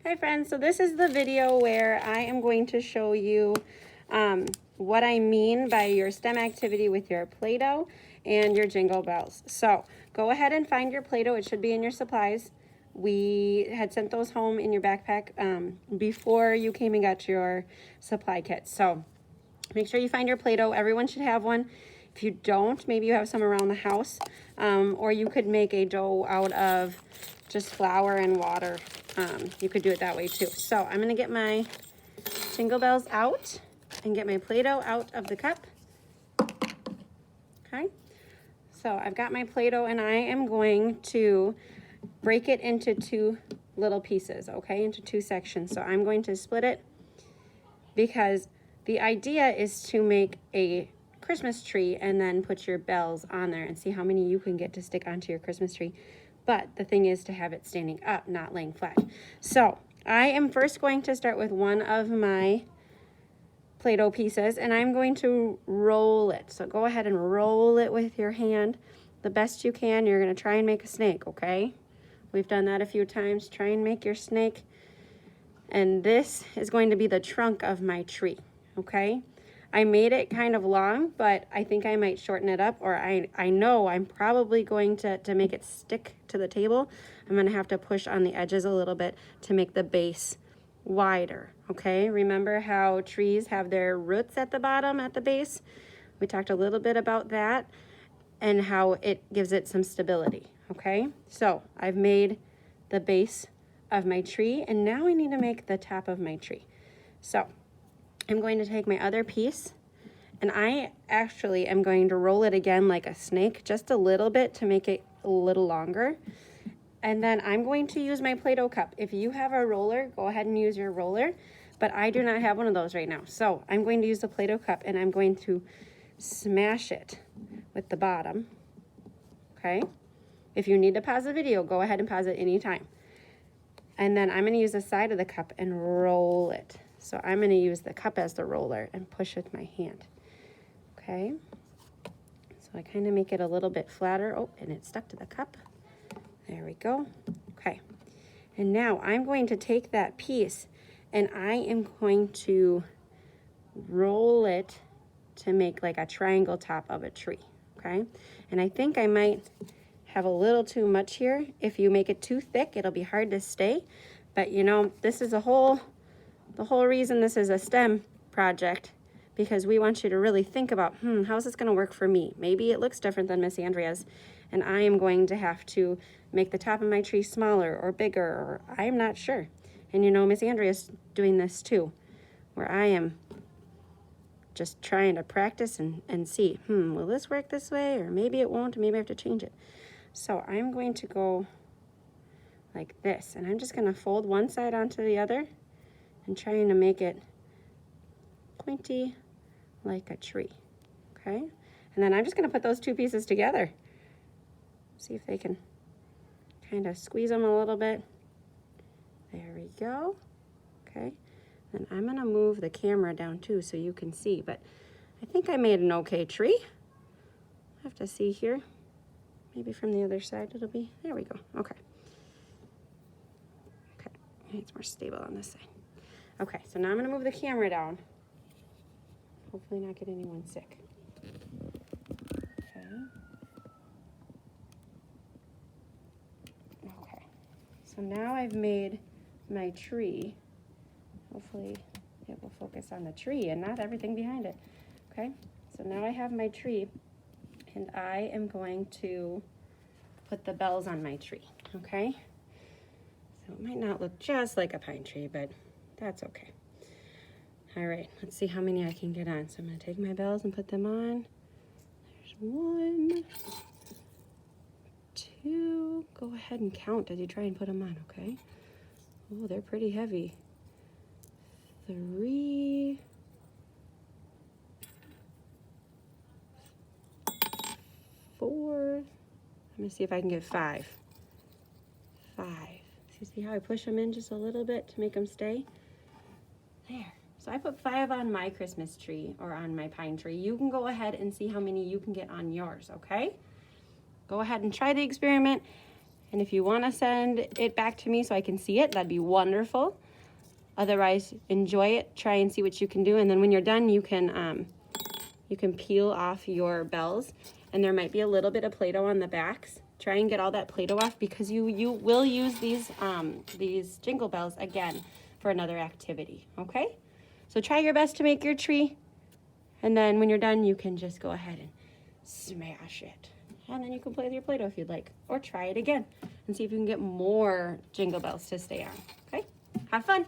Hi friends, so this is the video where I am going to show you what I mean by your STEM activity with your Play-doh and your Jingle Bells. So go ahead and find your Play-doh. It should be in your supplies. We had sent those home in your backpack before you came and got your supply kit. So make sure you find your Play-doh. Everyone should have one. If you don't, maybe you have some around the house, or you could make a dough out of just flour and water. You could do it that way too. So I'm gonna get my Jingle Bells out and get my Play-doh out of the cup. Okay, so I've got my Play-doh and I am going to break it into two little pieces, okay, into two sections. So I'm going to split it because the idea is to make a Christmas tree and then put your bells on there and see how many you can get to stick onto your Christmas tree. But the thing is to have it standing up, not laying flat. So I am first going to start with one of my Play-Doh pieces and I'm going to roll it. So go ahead and roll it with your hand the best you can. You're going to try and make a snake, okay? We've done that a few times. Try and make your snake. And this is going to be the trunk of my tree, okay? I made it kind of long, but I think I might shorten it up, or I know I'm probably going to make it stick to the table. I'm gonna have to push on the edges a little bit to make the base wider, okay? Remember how trees have their roots at the bottom, at the base? We talked a little bit about that and how it gives it some stability, okay? So I've made the base of my tree and now I need to make the top of my tree. So I'm going to take my other piece and I actually am going to roll it again like a snake, just a little bit to make it a little longer. And then I'm going to use my Play-Doh cup. If you have a roller, go ahead and use your roller, but I do not have one of those right now. So I'm going to use the Play-Doh cup and I'm going to smash it with the bottom, okay? If you need to pause the video, go ahead and pause it anytime. And then I'm gonna use the side of the cup and roll it. So I'm gonna use the cup as the roller and push with my hand, okay? So I kind of make it a little bit flatter. Oh, and it stuck to the cup. There we go, okay. And now I'm going to take that piece and I am going to roll it to make like a triangle top of a tree, okay? And I think I might have a little too much here. If you make it too thick, it'll be hard to stay. But you know, this is the whole reason this is a STEM project, because we want you to really think about, how's this gonna work for me? Maybe it looks different than Miss Andrea's, and I am going to have to make the top of my tree smaller or bigger, or I'm not sure. And you know, Miss Andrea's doing this too, where I am just trying to practice and see, will this work this way? Or maybe it won't, maybe I have to change it. So I'm going to go like this, and I'm just gonna fold one side onto the other and trying to make it pointy like a tree, okay? And then I'm just gonna put those two pieces together. See if they can kind of squeeze them a little bit. There we go, okay? And I'm gonna move the camera down too so you can see, but I think I made an okay tree. I have to see here. Maybe from the other side it'll be, there we go, okay. Okay, it's more stable on this side. Okay, so now I'm gonna move the camera down. Hopefully not get anyone sick. Okay. Okay, so now I've made my tree. Hopefully it will focus on the tree and not everything behind it. Okay, so now I have my tree and I am going to put the bells on my tree, okay? So it might not look just like a pine tree, but that's okay. All right, let's see how many I can get on. So I'm gonna take my bells and put them on. There's 1, 2, go ahead and count as you try and put them on, okay? Oh, they're pretty heavy. 3, 4, I'm gonna see if I can get 5. 5. See how I push them in just a little bit to make them stay? There. So I put 5 on my Christmas tree or on my pine tree. You can go ahead and see how many you can get on yours, okay? Go ahead and try the experiment And if you want to send it back to me so I can see it, that'd be wonderful. Otherwise, enjoy it, try and see what you can do, and then when you're done, you can peel off your bells, and there might be a little bit of Play-Doh on the backs. Try and get all that Play-Doh off, because you will use these jingle bells again for another activity, okay? So try your best to make your tree, and then when you're done, you can just go ahead and smash it. And then you can play with your Play-Doh if you'd like, or try it again and see if you can get more jingle bells to stay on, okay? Have fun.